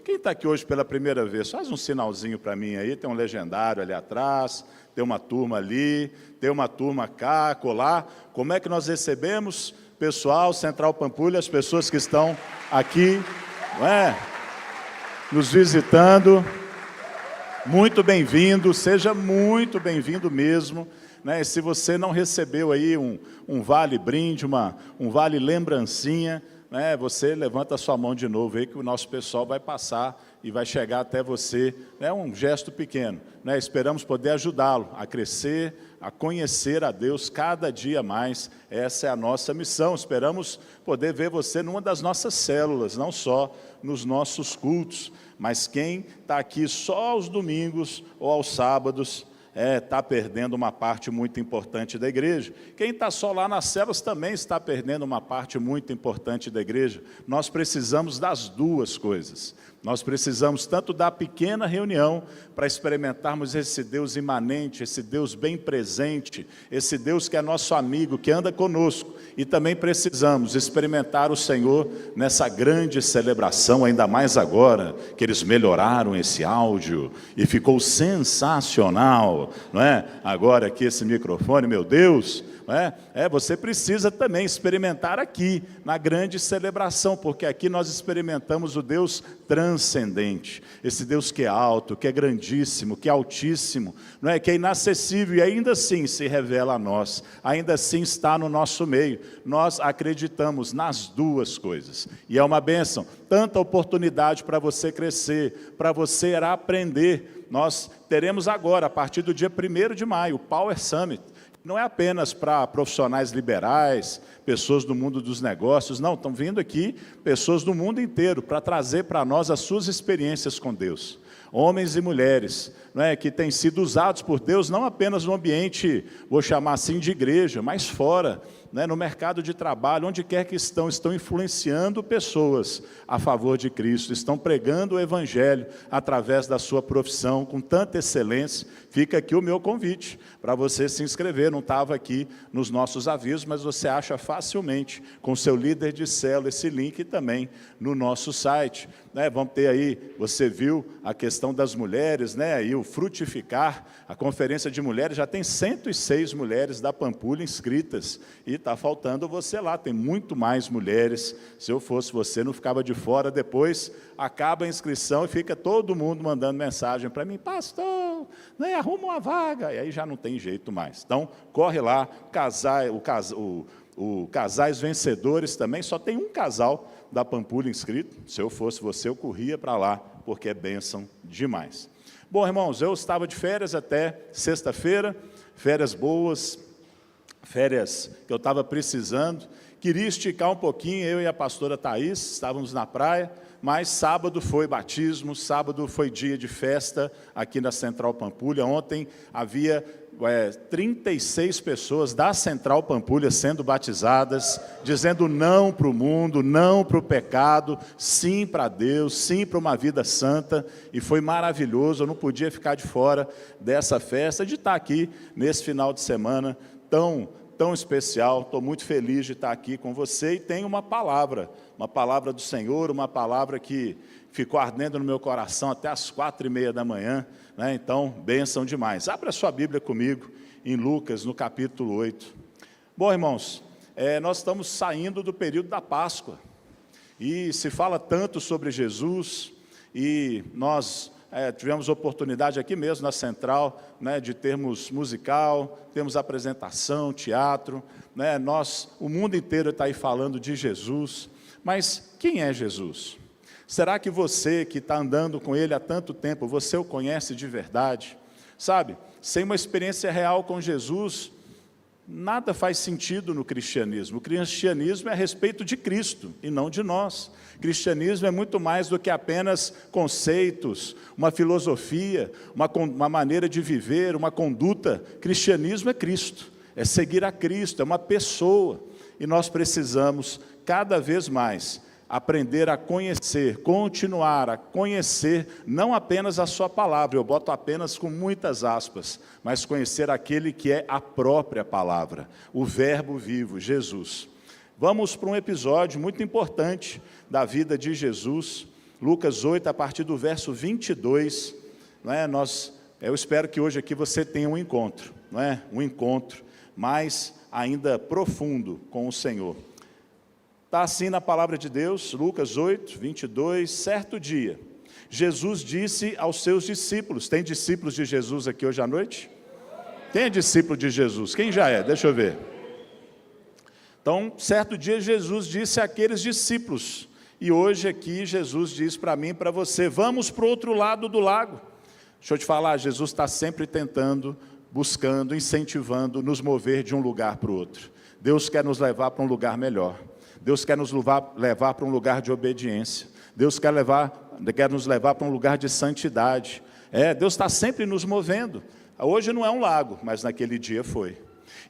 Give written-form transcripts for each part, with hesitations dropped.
Quem está aqui hoje pela primeira vez? Faz um sinalzinho para mim aí, tem um legendário ali atrás, tem uma turma ali, tem uma turma cá, colar. Como é que nós recebemos, pessoal, Central Pampulha, as pessoas que estão aqui, não é? Nos visitando? Muito bem-vindo, seja muito bem-vindo mesmo. Né? Se você não recebeu aí um vale brinde, um vale lembrancinha, né? Você levanta a sua mão de novo aí que o nosso pessoal vai passar e vai chegar até você. É um gesto pequeno. Né? Esperamos poder ajudá-lo a crescer, a conhecer a Deus cada dia mais. Essa é a nossa missão. Esperamos poder ver você numa das nossas células, não só nos nossos cultos, mas quem está aqui só aos domingos ou aos sábados, está perdendo uma parte muito importante da igreja. Quem está só lá nas células também está perdendo uma parte muito importante da igreja. Nós precisamos das duas coisas. Nós precisamos tanto da pequena reunião para experimentarmos esse Deus imanente, esse Deus bem presente, esse Deus que é nosso amigo, que anda conosco. E também precisamos experimentar o Senhor nessa grande celebração, ainda mais agora que eles melhoraram esse áudio e ficou sensacional, não é? Agora aqui esse microfone, meu Deus, não é? Você precisa também experimentar aqui, na grande celebração, porque aqui nós experimentamos o Deus transcendente, esse Deus que é alto, que é grandíssimo, que é altíssimo, não é? Que é inacessível e ainda assim se revela a nós, ainda assim está no nosso meio. Nós acreditamos nas duas coisas, e é uma bênção, tanta oportunidade para você crescer, para você aprender. Nós teremos agora, a partir do dia 1º de maio, o Power Summit. Não é apenas para profissionais liberais, pessoas do mundo dos negócios, não, estão vindo aqui pessoas do mundo inteiro para trazer para nós as suas experiências com Deus. Homens e mulheres, não é, que têm sido usados por Deus, não apenas no ambiente, vou chamar assim, de igreja, mas fora, né, no mercado de trabalho, onde quer que estão influenciando pessoas a favor de Cristo, estão pregando o Evangelho através da sua profissão, com tanta excelência. Fica aqui o meu convite para você se inscrever. Não estava aqui nos nossos avisos, mas você acha facilmente com o seu líder de célula esse link também no nosso site. Né? Vamos ter aí, você viu a questão das mulheres, né? E o Frutificar, a conferência de mulheres, já tem 106 mulheres da Pampulha inscritas, e está faltando você lá, tem muito mais mulheres. Se eu fosse você, não ficava de fora. Depois acaba a inscrição e fica todo mundo mandando mensagem para mim: pastor, né, arruma uma vaga, e aí já não tem jeito mais. Então, corre lá, Casais Vencedores também, só tem um casal da Pampulha inscrito. Se eu fosse você, eu corria para lá, porque é bênção demais. Bom, irmãos, eu estava de férias até sexta-feira, férias boas, férias que eu estava precisando, queria esticar um pouquinho, eu e a pastora Thaís, estávamos na praia, mas sábado foi batismo, sábado foi dia de festa aqui na Central Pampulha. Ontem havia 36 pessoas da Central Pampulha sendo batizadas, dizendo não para o mundo, não para o pecado, sim para Deus, sim para uma vida santa, e foi maravilhoso. Eu não podia ficar de fora dessa festa, de estar aqui nesse final de semana tão especial. Estou muito feliz de estar aqui com você, e tenho uma palavra do Senhor, uma palavra que ficou ardendo no meu coração até as 4h30 da manhã, né? Então, bênção demais. Abra a sua Bíblia comigo, em Lucas, no capítulo 8. Bom, irmãos, nós estamos saindo do período da Páscoa, e se fala tanto sobre Jesus, e nós tivemos oportunidade aqui mesmo na Central, né, de termos musical, temos apresentação, teatro, né, o mundo inteiro está aí falando de Jesus. Mas quem é Jesus? Será que você que está andando com Ele há tanto tempo, você o conhece de verdade? Sabe, sem uma experiência real com Jesus, nada faz sentido no cristianismo. O cristianismo é a respeito de Cristo e não de nós. Cristianismo é muito mais do que apenas conceitos, uma filosofia, uma maneira de viver, uma conduta. Cristianismo é Cristo, é seguir a Cristo, é uma pessoa. E nós precisamos, cada vez mais, aprender a conhecer, continuar a conhecer, não apenas a sua palavra, eu boto apenas com muitas aspas, mas conhecer aquele que é a própria palavra, o verbo vivo, Jesus. Vamos para um episódio muito importante da vida de Jesus, Lucas 8, a partir do verso 22, não é? Eu espero que hoje aqui você tenha um encontro, não é? Um encontro mais ainda profundo com o Senhor. Está assim na palavra de Deus, Lucas 8, 22, certo dia, Jesus disse aos seus discípulos, tem discípulos de Jesus aqui hoje à noite? Quem é discípulo de Jesus? Quem já é? Deixa eu ver. Então, certo dia Jesus disse àqueles discípulos, e hoje aqui Jesus diz para mim e para você, vamos para o outro lado do lago. Deixa eu te falar, Jesus está sempre tentando, buscando, incentivando, nos mover de um lugar para o outro. Deus quer nos levar para um lugar melhor. Deus quer nos levar para um lugar de obediência. Deus quer nos levar para um lugar de santidade. Deus está sempre nos movendo. Hoje não é um lago, mas naquele dia foi.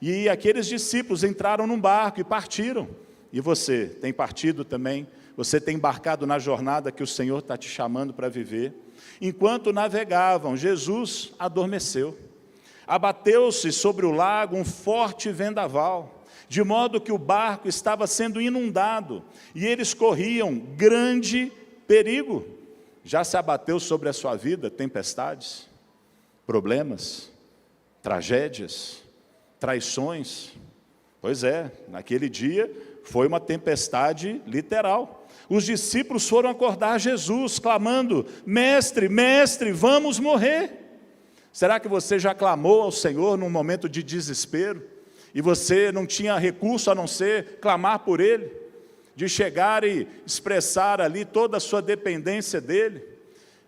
E aqueles discípulos entraram num barco e partiram. E você tem partido também? Você tem embarcado na jornada que o Senhor está te chamando para viver? Enquanto navegavam, Jesus adormeceu. Abateu-se sobre o lago um forte vendaval, de modo que o barco estava sendo inundado, e eles corriam grande perigo. Já se abateu sobre a sua vida tempestades, problemas, tragédias, traições? Pois é, naquele dia foi uma tempestade literal. Os discípulos foram acordar Jesus, clamando, mestre, mestre, vamos morrer. Será que você já clamou ao Senhor num momento de desespero? E você não tinha recurso a não ser clamar por Ele? De chegar e expressar ali toda a sua dependência dEle?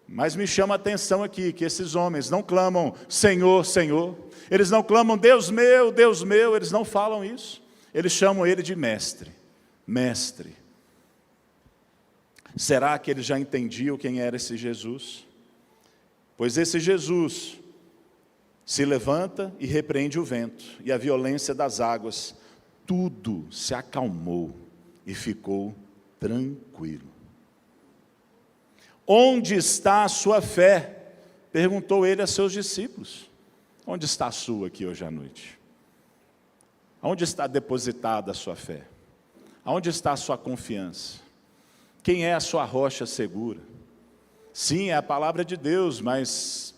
Mas me chama a atenção aqui, que esses homens não clamam, Senhor, Senhor. Eles não clamam, Deus meu, eles não falam isso. Eles chamam Ele de mestre, mestre. Será que eles já entendiam quem era esse Jesus? Pois esse Jesus se levanta e repreende o vento e a violência das águas. Tudo se acalmou e ficou tranquilo. Onde está a sua fé? Perguntou ele a seus discípulos. Onde está a sua aqui hoje à noite? Onde está depositada a sua fé? Onde está a sua confiança? Quem é a sua rocha segura? Sim, é a palavra de Deus, mas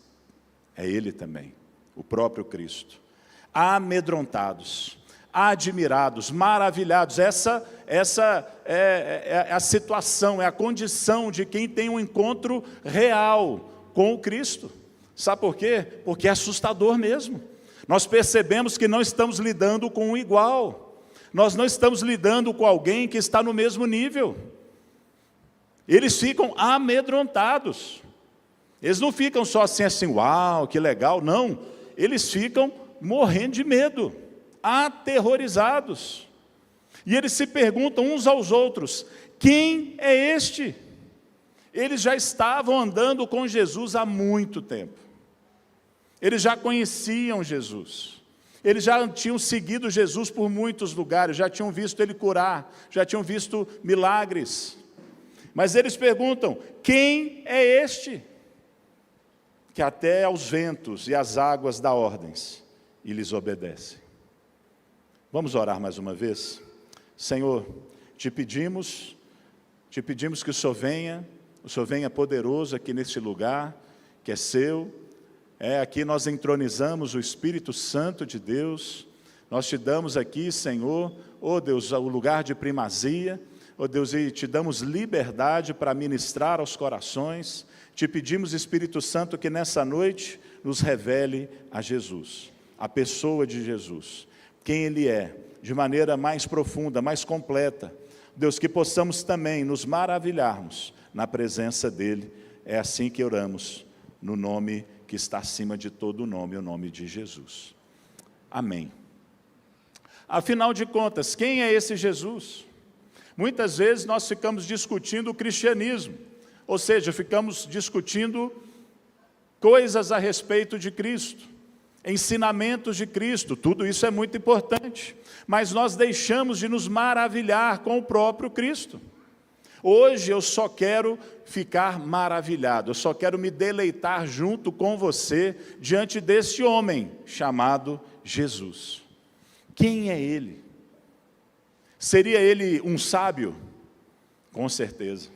é Ele também, o próprio Cristo. Amedrontados, admirados, maravilhados. Essa é a situação, é a condição de quem tem um encontro real com o Cristo. Sabe por quê? Porque é assustador mesmo. Nós percebemos que não estamos lidando com um igual. Nós não estamos lidando com alguém que está no mesmo nível. Eles ficam amedrontados. Eles não ficam só assim, uau, que legal. Não, eles ficam morrendo de medo, aterrorizados. E eles se perguntam uns aos outros, quem é este? Eles já estavam andando com Jesus há muito tempo. Eles já conheciam Jesus. Eles já tinham seguido Jesus por muitos lugares, já tinham visto Ele curar, já tinham visto milagres. Mas eles perguntam, quem é este? Que até aos ventos e às águas dá ordens e lhes obedece. Vamos orar mais uma vez? Senhor, te pedimos que o Senhor venha poderoso aqui neste lugar, que é seu. Aqui nós entronizamos o Espírito Santo de Deus. Nós te damos aqui, Senhor, ó Deus, o lugar de primazia. Ó Deus, e te damos liberdade para ministrar aos corações. Te pedimos, Espírito Santo, que nessa noite nos revele a Jesus, a pessoa de Jesus, quem Ele é, de maneira mais profunda, mais completa. Deus, que possamos também nos maravilharmos na presença dEle. É assim que oramos, no nome que está acima de todo nome, o nome de Jesus. Amém. Afinal de contas, quem é esse Jesus? Muitas vezes nós ficamos discutindo o cristianismo, ou seja, ficamos discutindo coisas a respeito de Cristo, ensinamentos de Cristo, tudo isso é muito importante, mas nós deixamos de nos maravilhar com o próprio Cristo. Hoje eu só quero ficar maravilhado, eu só quero me deleitar junto com você diante desse homem chamado Jesus. Quem é Ele? Seria Ele um sábio? Com certeza.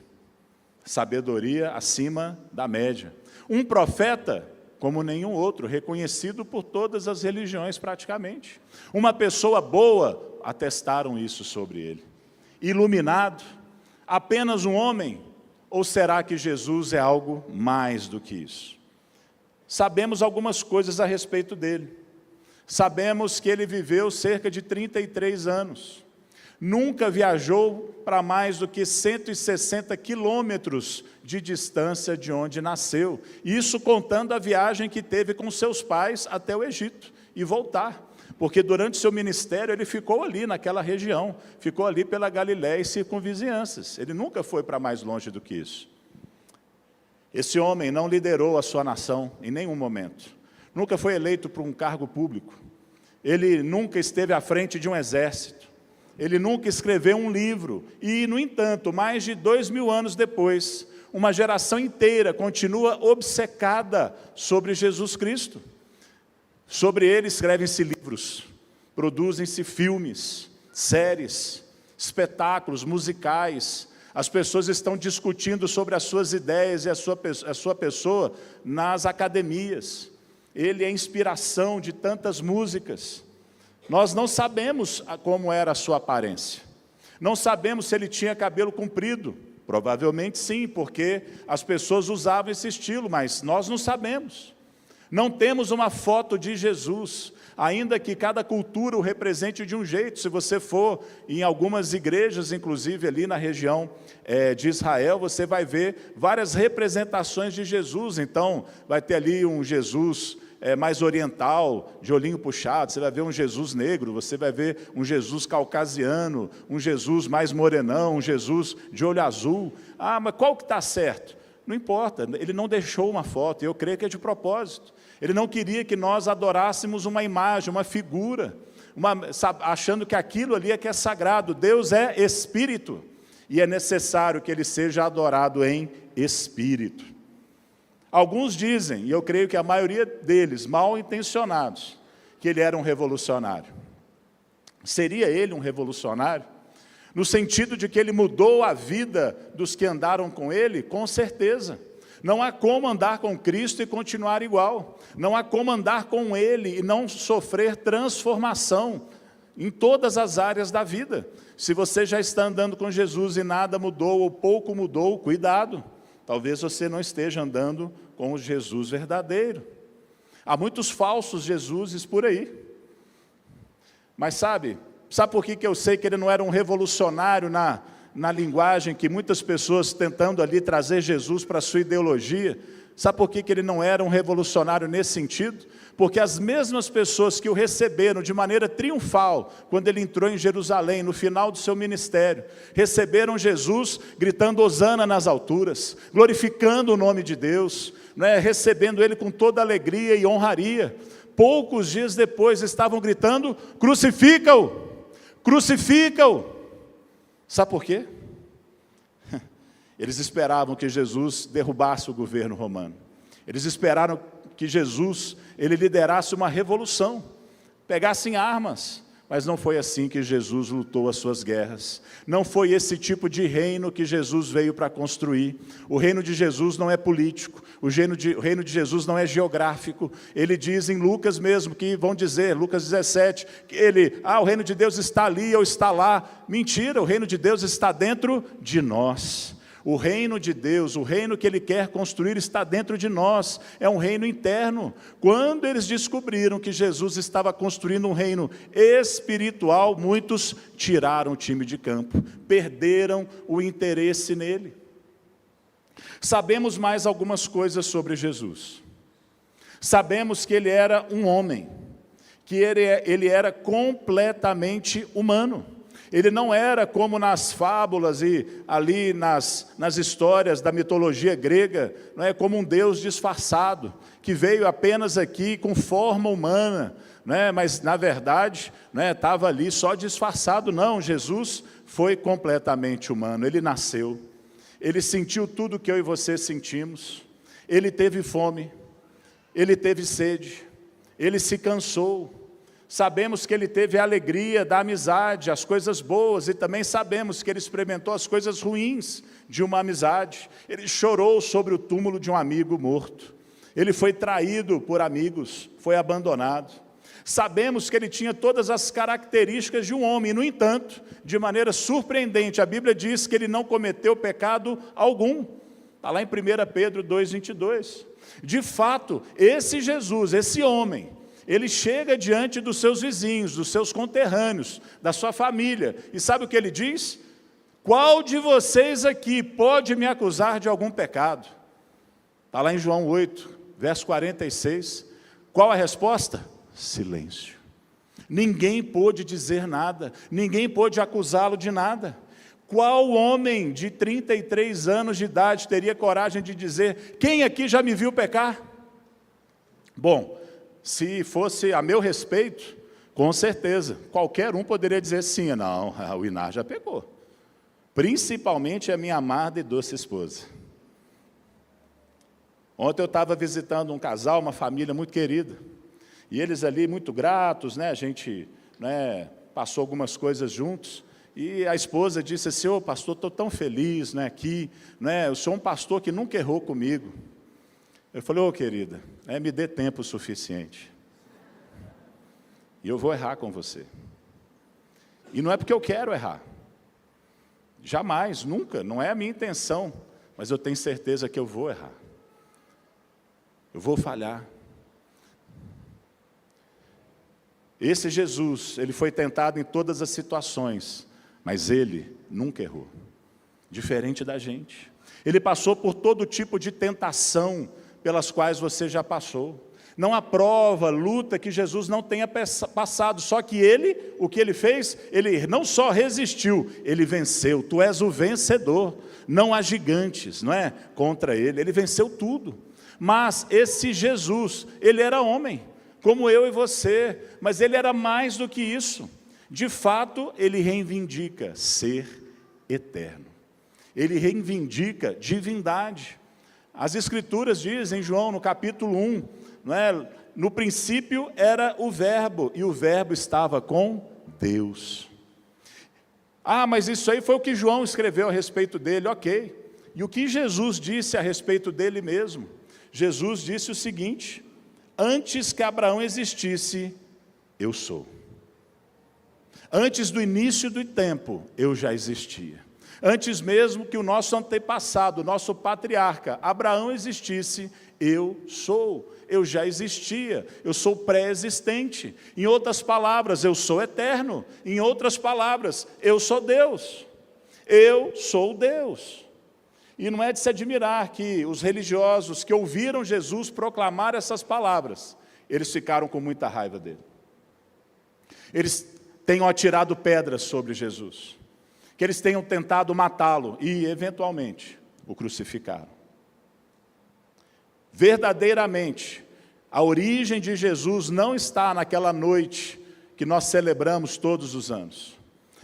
sabedoria acima da média. Um profeta como nenhum outro, reconhecido por todas as religiões praticamente. Uma pessoa boa, atestaram isso sobre ele. Iluminado, apenas um homem, ou será que Jesus é algo mais do que isso? Sabemos algumas coisas a respeito dele. Sabemos que ele viveu cerca de 33 anos. Nunca viajou para mais do que 160 quilômetros de distância de onde nasceu. Isso contando a viagem que teve com seus pais até o Egito e voltar. Porque durante seu ministério ele ficou ali naquela região, ficou ali pela Galiléia e circunvizinhanças. Ele nunca foi para mais longe do que isso. Esse homem não liderou a sua nação em nenhum momento. Nunca foi eleito para um cargo público. Ele nunca esteve à frente de um exército. Ele nunca escreveu um livro. E, no entanto, mais de 2000 anos depois, uma geração inteira continua obcecada sobre Jesus Cristo. Sobre ele escrevem-se livros, produzem-se filmes, séries, espetáculos musicais. As pessoas estão discutindo sobre as suas ideias e a sua pessoa nas academias. Ele é inspiração de tantas músicas. Nós não sabemos como era a sua aparência. Não sabemos se ele tinha cabelo comprido. Provavelmente sim, porque as pessoas usavam esse estilo, mas nós não sabemos. Não temos uma foto de Jesus, ainda que cada cultura o represente de um jeito. Se você for em algumas igrejas, inclusive ali na região de Israel, você vai ver várias representações de Jesus. Então, vai ter ali um Jesus mais oriental, de olhinho puxado, você vai ver um Jesus negro, você vai ver um Jesus caucasiano, um Jesus mais morenão, um Jesus de olho azul. Ah, mas qual que está certo? Não importa, ele não deixou uma foto, eu creio que é de propósito. Ele não queria que nós adorássemos uma imagem, uma figura, achando que aquilo ali é que é sagrado. Deus é espírito, e é necessário que ele seja adorado em espírito. Alguns dizem, e eu creio que a maioria deles, mal intencionados, que ele era um revolucionário. Seria ele um revolucionário? No sentido de que ele mudou a vida dos que andaram com ele? Com certeza. Não há como andar com Cristo e continuar igual. Não há como andar com ele e não sofrer transformação em todas as áreas da vida. Se você já está andando com Jesus e nada mudou ou pouco mudou, cuidado. Talvez você não esteja andando com o Jesus verdadeiro. Há muitos falsos Jesuses por aí. Mas sabe por que eu sei que ele não era um revolucionário na linguagem que muitas pessoas tentando ali trazer Jesus para a sua ideologia? Sabe por que ele não era um revolucionário nesse sentido? Porque as mesmas pessoas que o receberam de maneira triunfal, quando ele entrou em Jerusalém, no final do seu ministério, receberam Jesus gritando hosana nas alturas, glorificando o nome de Deus, recebendo ele com toda alegria e honraria. Poucos dias depois estavam gritando, crucifica-o, crucifica-o. Sabe por quê? Eles esperavam que Jesus derrubasse o governo romano. Eles esperaram que Jesus ele liderasse uma revolução, pegasse em armas. Mas não foi assim que Jesus lutou as suas guerras. Não foi esse tipo de reino que Jesus veio para construir. O reino de Jesus não é político. O reino de Jesus não é geográfico. Ele diz em Lucas mesmo, que vão dizer, Lucas 17, que o reino de Deus está ali ou está lá. Mentira, o reino de Deus está dentro de nós. O reino de Deus, o reino que Ele quer construir está dentro de nós, é um reino interno. Quando eles descobriram que Jesus estava construindo um reino espiritual, muitos tiraram o time de campo, perderam o interesse nele. Sabemos mais algumas coisas sobre Jesus. Sabemos que Ele era um homem, que ele era completamente humano. Ele não era como nas fábulas e ali nas histórias da mitologia grega, não é como um Deus disfarçado, que veio apenas aqui com forma humana, mas na verdade estava ali só disfarçado. Não, Jesus foi completamente humano, ele nasceu, ele sentiu tudo que eu e você sentimos, ele teve fome, ele teve sede, ele se cansou. Sabemos que ele teve a alegria da amizade, as coisas boas, e também sabemos que ele experimentou as coisas ruins de uma amizade. Ele chorou sobre o túmulo de um amigo morto. Ele foi traído por amigos, foi abandonado. Sabemos que ele tinha todas as características de um homem, e, no entanto, de maneira surpreendente, a Bíblia diz que ele não cometeu pecado algum. Está lá em 1 Pedro 2,22. De fato, esse Jesus, esse homem, ele chega diante dos seus vizinhos, dos seus conterrâneos, da sua família, e sabe o que ele diz? Qual de vocês aqui pode me acusar de algum pecado? Está lá em João 8, verso 46. Qual a resposta? Silêncio. Ninguém pôde dizer nada, ninguém pôde acusá-lo de nada. Qual homem de 33 anos de idade teria coragem de dizer, quem aqui já me viu pecar? Bom, se fosse a meu respeito, com certeza, qualquer um poderia dizer sim, não, o Inar já pecou. Principalmente a minha amada e doce esposa. Ontem eu estava visitando um casal, uma família muito querida, e eles ali muito gratos, a gente passou algumas coisas juntos, e a esposa disse assim, ô pastor, estou tão feliz aqui, eu sou um pastor que nunca errou comigo. Eu falei, ô querida, me dê tempo suficiente, e eu vou errar com você. E não é porque eu quero errar, jamais, nunca, não é a minha intenção, mas eu tenho certeza que eu vou errar. Eu vou falhar. Esse Jesus, ele foi tentado em todas as situações, mas ele nunca errou. Diferente da gente. Ele passou por todo tipo de tentação pelas quais você já passou. Não há prova, luta que Jesus não tenha passado, só que ele, o que ele fez? Ele não só resistiu, ele venceu. Tu és o vencedor. Não há gigantes, contra ele. Ele venceu tudo. Mas esse Jesus, ele era homem, como eu e você, mas ele era mais do que isso. De fato, ele reivindica ser eterno. Ele reivindica divindade. As Escrituras dizem, João, no capítulo 1, no princípio era o Verbo, e o Verbo estava com Deus. Ah, mas isso aí foi o que João escreveu a respeito dele, ok. E o que Jesus disse a respeito dele mesmo? Jesus disse o seguinte, antes que Abraão existisse, eu sou. Antes do início do tempo, eu já existia. Antes mesmo que o nosso antepassado, o nosso patriarca, Abraão existisse, eu sou. Eu já existia, eu sou pré-existente. Em outras palavras, eu sou eterno. Em outras palavras, eu sou Deus. Eu sou Deus. E não é de se admirar que os religiosos que ouviram Jesus proclamar essas palavras, eles ficaram com muita raiva dele. Eles tenham atirado pedras sobre Jesus, que eles tenham tentado matá-lo e, eventualmente, o crucificaram. Verdadeiramente, a origem de Jesus não está naquela noite que nós celebramos todos os anos.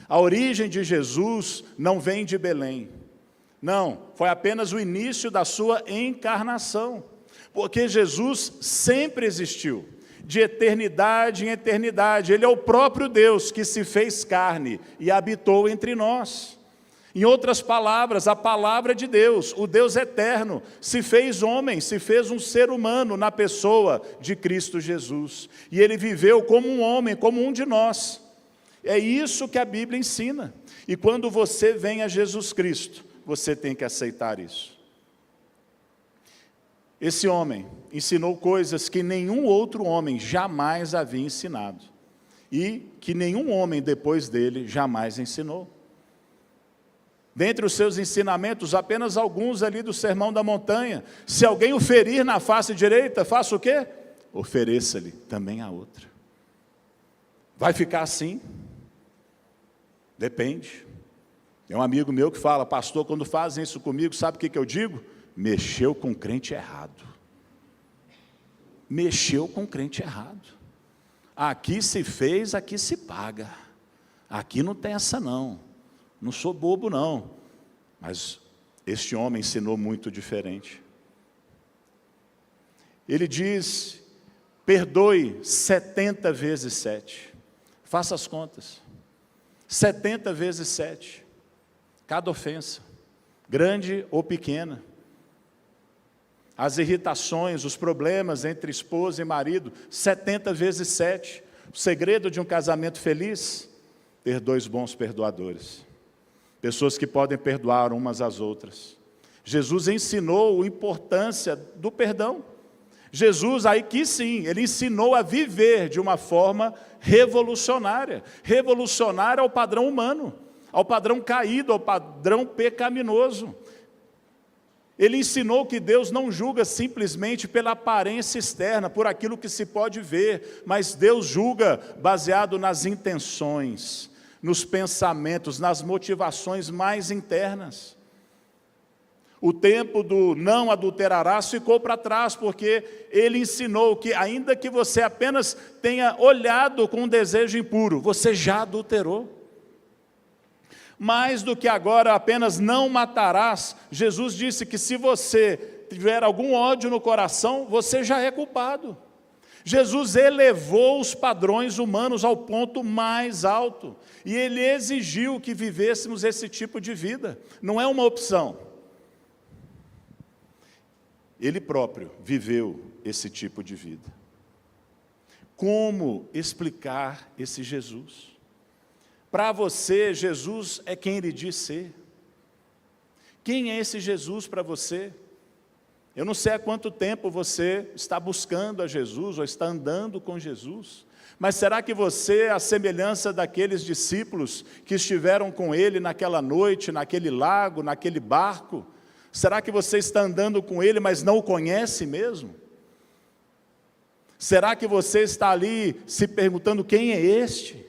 A origem de Jesus não vem de Belém. Não, foi apenas o início da sua encarnação, porque Jesus sempre existiu, de eternidade em eternidade. Ele é o próprio Deus que se fez carne e habitou entre nós. Em outras palavras, a palavra de Deus, o Deus eterno, se fez homem, se fez um ser humano na pessoa de Cristo Jesus. E ele viveu como um homem, como um de nós. É isso que a Bíblia ensina. E quando você vem a Jesus Cristo, você tem que aceitar isso. Esse homem ensinou coisas que nenhum outro homem jamais havia ensinado. E que nenhum homem depois dele jamais ensinou. Dentre os seus ensinamentos, apenas alguns ali do Sermão da Montanha. Se alguém o ferir na face direita, faça o quê? Ofereça-lhe também a outra. Vai ficar assim? Depende. Tem um amigo meu que fala, pastor, quando fazem isso comigo, sabe o que eu digo? Mexeu com o crente errado. Mexeu com o crente errado. Aqui se fez, aqui se paga. Aqui não tem essa não. Não sou bobo não. Mas este homem ensinou muito diferente. Ele diz, perdoe 70 vezes 7. Faça as contas. 70 vezes 7. Cada ofensa, grande ou pequena. As irritações, os problemas entre esposa e marido, 70 vezes 7. O segredo de um casamento feliz, ter 2 bons perdoadores. Pessoas que podem perdoar umas às outras. Jesus ensinou a importância do perdão. Jesus, aí que sim, ele ensinou a viver de uma forma revolucionária. Revolucionária ao padrão humano, ao padrão caído, ao padrão pecaminoso. Ele ensinou que Deus não julga simplesmente pela aparência externa, por aquilo que se pode ver, mas Deus julga baseado nas intenções, nos pensamentos, nas motivações mais internas. O tempo do não adulterarás ficou para trás, porque ele ensinou que ainda que você apenas tenha olhado com um desejo impuro, você já adulterou. Mais do que agora apenas não matarás, Jesus disse que se você tiver algum ódio no coração, você já é culpado. Jesus elevou os padrões humanos ao ponto mais alto, e ele exigiu que vivêssemos esse tipo de vida. Não é uma opção. Ele próprio viveu esse tipo de vida. Como explicar esse Jesus? Para você, Jesus é quem ele diz ser. Quem é esse Jesus para você? Eu não sei há quanto tempo você está buscando a Jesus, ou está andando com Jesus, mas será que você, à semelhança daqueles discípulos que estiveram com ele naquela noite, naquele lago, naquele barco, será que você está andando com ele, mas não o conhece mesmo? Será que você está ali se perguntando quem é este?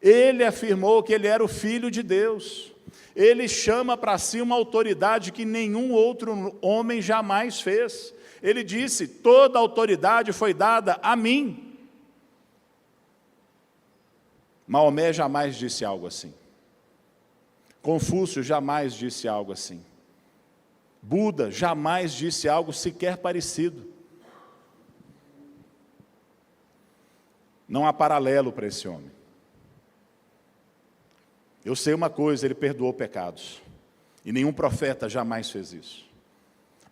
Ele afirmou que ele era o Filho de Deus. Ele chama para si uma autoridade que nenhum outro homem jamais fez. Ele disse, toda a autoridade foi dada a mim. Maomé jamais disse algo assim. Confúcio jamais disse algo assim. Buda jamais disse algo sequer parecido. Não há paralelo para esse homem. Eu sei uma coisa, ele perdoou pecados. E nenhum profeta jamais fez isso.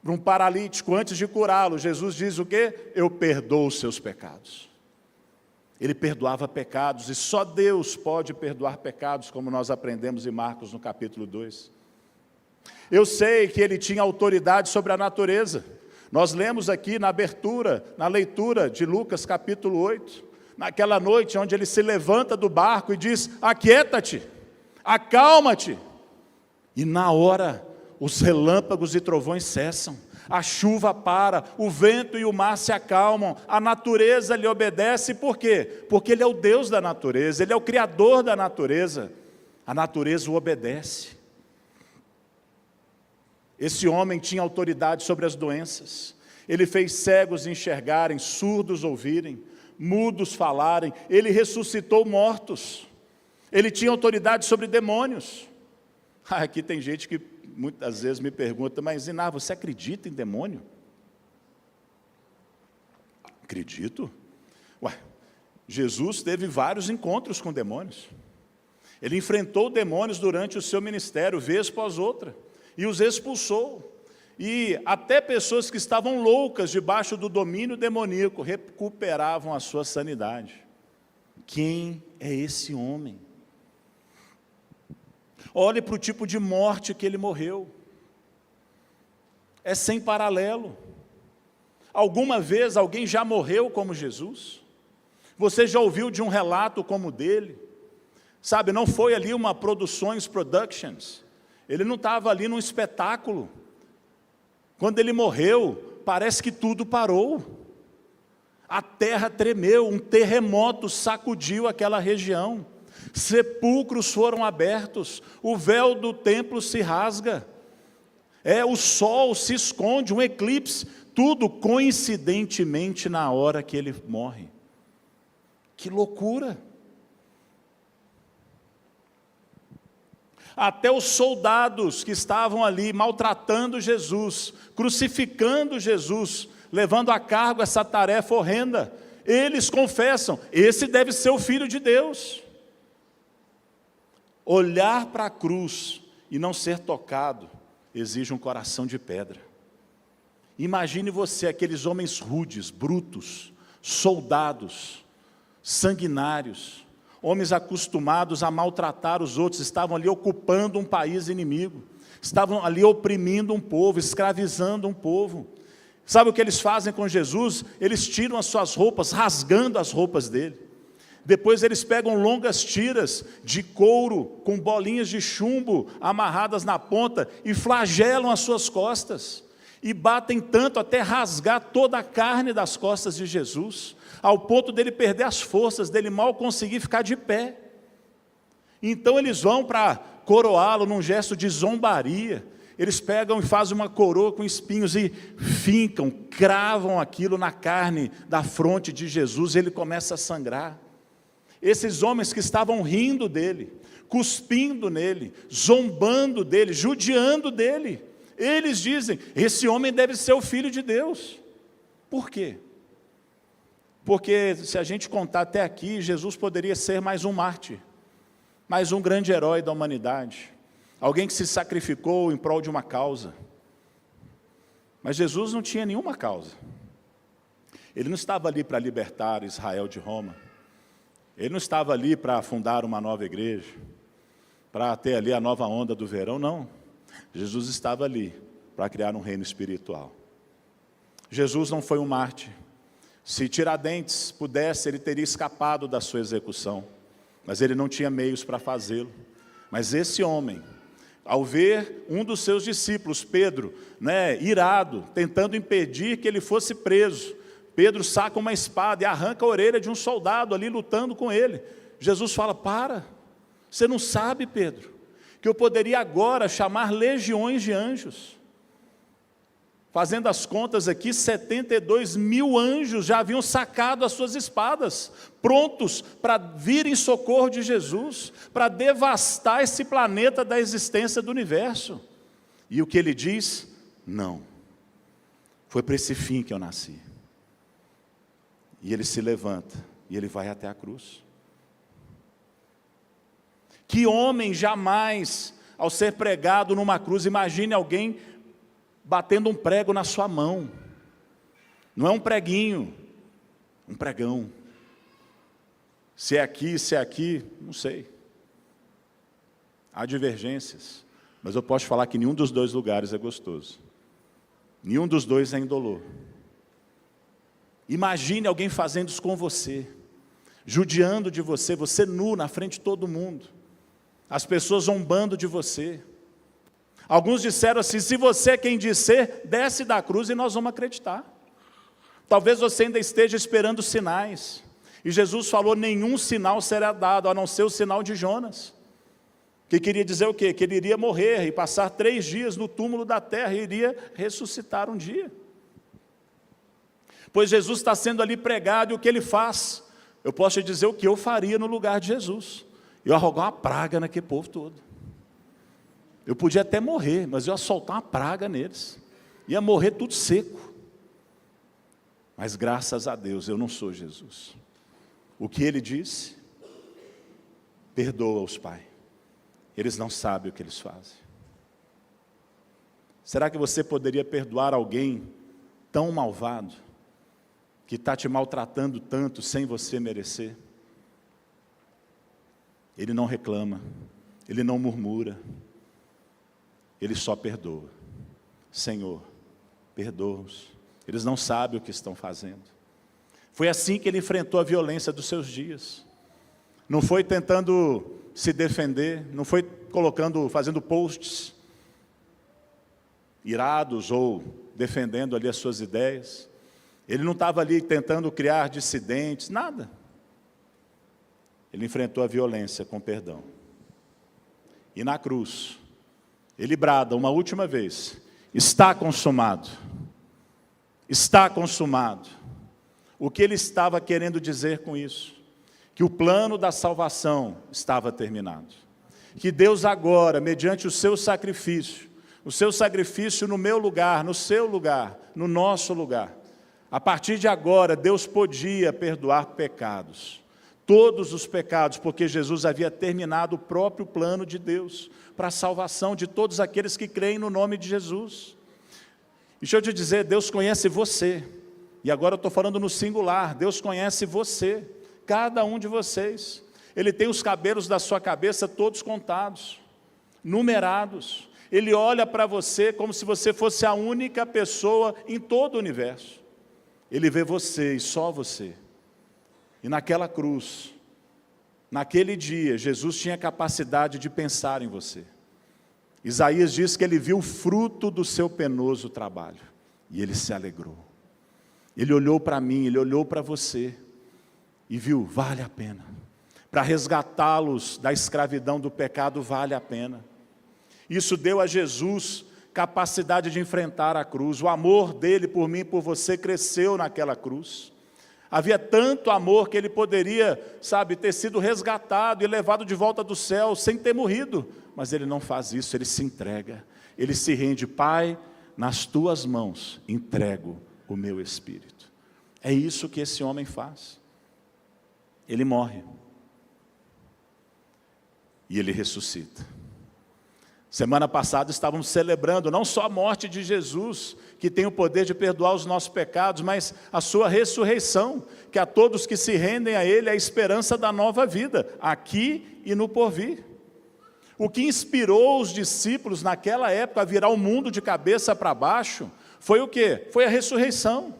Para um paralítico, antes de curá-lo, Jesus diz o quê? Eu perdoo os seus pecados. Ele perdoava pecados, e só Deus pode perdoar pecados, como nós aprendemos em Marcos no capítulo 2. Eu sei que ele tinha autoridade sobre a natureza. Nós lemos aqui na abertura, na leitura de Lucas capítulo 8, naquela noite onde ele se levanta do barco e diz, aquieta-te, acalma-te. E na hora, os relâmpagos e trovões cessam, a chuva para, o vento e o mar se acalmam, a natureza lhe obedece, por quê? Porque ele é o Deus da natureza, ele é o Criador da natureza, a natureza o obedece. Esse homem tinha autoridade sobre as doenças, ele fez cegos enxergarem, surdos ouvirem, mudos falarem, ele ressuscitou mortos, ele tinha autoridade sobre demônios. Aqui tem gente que muitas vezes me pergunta, mas Zinar, você acredita em demônio? Acredito. Ué, Jesus teve vários encontros com demônios. Ele enfrentou demônios durante o seu ministério, vez após outra, e os expulsou. E até pessoas que estavam loucas debaixo do domínio demoníaco recuperavam a sua sanidade. Quem é esse homem? Olhe para o tipo de morte que ele morreu. É sem paralelo. Alguma vez alguém já morreu como Jesus? Você já ouviu de um relato como o dele? Sabe, não foi ali uma Productions. Ele não estava ali num espetáculo. Quando ele morreu, parece que tudo parou. A terra tremeu, um terremoto sacudiu aquela região. Sepulcros foram abertos, o véu do templo se rasga, o sol se esconde, um eclipse, tudo coincidentemente na hora que ele morre. Que loucura! Até os soldados que estavam ali maltratando Jesus, crucificando Jesus, levando a cargo essa tarefa horrenda. Eles confessam, esse deve ser o Filho de Deus. Olhar para a cruz e não ser tocado exige um coração de pedra. Imagine você, aqueles homens rudes, brutos, soldados, sanguinários, homens acostumados a maltratar os outros, estavam ali ocupando um país inimigo, estavam ali oprimindo um povo, escravizando um povo. Sabe o que eles fazem com Jesus? Eles tiram as suas roupas, rasgando as roupas dele. Depois eles pegam longas tiras de couro, com bolinhas de chumbo amarradas na ponta, e flagelam as suas costas. E batem tanto até rasgar toda a carne das costas de Jesus, ao ponto dele perder as forças, dele mal conseguir ficar de pé. Então eles vão para coroá-lo num gesto de zombaria. Eles pegam e fazem uma coroa com espinhos e fincam, cravam aquilo na carne da fronte de Jesus, e ele começa a sangrar. Esses homens que estavam rindo dele, cuspindo nele, zombando dele, judiando dele, eles dizem, esse homem deve ser o Filho de Deus. Por quê? Porque se a gente contar até aqui, Jesus poderia ser mais um mártir, mais um grande herói da humanidade, alguém que se sacrificou em prol de uma causa. Mas Jesus não tinha nenhuma causa. Ele não estava ali para libertar Israel de Roma. Ele não estava ali para fundar uma nova igreja, para ter ali a nova onda do verão, não. Jesus estava ali para criar um reino espiritual. Jesus não foi um mártir. Se Tiradentes pudesse, ele teria escapado da sua execução, mas ele não tinha meios para fazê-lo. Mas esse homem, ao ver um dos seus discípulos, Pedro, irado, tentando impedir que ele fosse preso, Pedro saca uma espada e arranca a orelha de um soldado ali lutando com ele. Jesus fala, para, você não sabe, Pedro, que eu poderia agora chamar legiões de anjos. Fazendo as contas aqui, 72 mil anjos já haviam sacado as suas espadas, prontos para vir em socorro de Jesus, para devastar esse planeta da existência do universo. E o que ele diz? Não, foi para esse fim que eu nasci. E ele se levanta, e ele vai até a cruz. Que homem jamais, ao ser pregado numa cruz, imagine alguém batendo um prego na sua mão. Não é um preguinho, um pregão. Se é aqui, não sei. Há divergências, mas eu posso falar que nenhum dos dois lugares é gostoso. Nenhum dos dois é indolor. Imagine alguém fazendo isso com você, judiando de você, você nu na frente de todo mundo, as pessoas zombando de você. Alguns disseram assim, se você é quem disser, desce da cruz e nós vamos acreditar. Talvez você ainda esteja esperando sinais. E Jesus falou, nenhum sinal será dado, a não ser o sinal de Jonas. Que queria dizer o quê? Que ele iria morrer e passar 3 dias no túmulo da terra e iria ressuscitar um dia. Pois Jesus está sendo ali pregado e o que ele faz? Eu posso te dizer o que eu faria no lugar de Jesus. Eu ia arrogar uma praga naquele povo todo. Eu podia até morrer, mas eu ia soltar uma praga neles. Ia morrer tudo seco. Mas graças a Deus, eu não sou Jesus. O que ele disse? Perdoa-os, Pai. Eles não sabem o que eles fazem. Será que você poderia perdoar alguém tão malvado, que está te maltratando tanto sem você merecer? Ele não reclama, ele não murmura, ele só perdoa. Senhor, perdoa-os, eles não sabem o que estão fazendo. Foi assim que ele enfrentou a violência dos seus dias. Não foi tentando se defender, não foi fazendo posts irados ou defendendo ali as suas ideias. Ele não estava ali tentando criar dissidentes, nada. Ele enfrentou a violência com perdão. E na cruz, ele brada uma última vez, está consumado. Está consumado. O que ele estava querendo dizer com isso? Que o plano da salvação estava terminado. Que Deus agora, mediante o seu sacrifício no meu lugar, no seu lugar, no nosso lugar, A partir de agora, Deus podia perdoar pecados, todos os pecados, porque Jesus havia terminado o próprio plano de Deus para a salvação de todos aqueles que creem no nome de Jesus. E deixa eu te dizer, Deus conhece você, e agora eu estou falando no singular, Deus conhece você, cada um de vocês. Ele tem os cabelos da sua cabeça todos contados, numerados. Ele olha para você como se você fosse a única pessoa em todo o universo. Ele vê você e só você. E naquela cruz, naquele dia, Jesus tinha capacidade de pensar em você. Isaías diz que ele viu o fruto do seu penoso trabalho. E ele se alegrou. Ele olhou para mim, ele olhou para você. E viu, vale a pena. Para resgatá-los da escravidão do pecado, vale a pena. Isso deu a Jesus capacidade de enfrentar a cruz. O amor dele por mim e por você cresceu naquela cruz. Havia tanto amor que ele poderia, ter sido resgatado e levado de volta do céu sem ter morrido. Mas ele não faz isso, ele se entrega. Ele se rende, Pai, nas tuas mãos entrego o meu espírito. É isso que esse homem faz. Ele morre. E ele ressuscita. Semana passada estávamos celebrando não só a morte de Jesus, que tem o poder de perdoar os nossos pecados, mas a sua ressurreição, que a todos que se rendem a Ele é a esperança da nova vida, aqui e no porvir. O que inspirou os discípulos naquela época a virar o mundo de cabeça para baixo, foi o quê? Foi a ressurreição.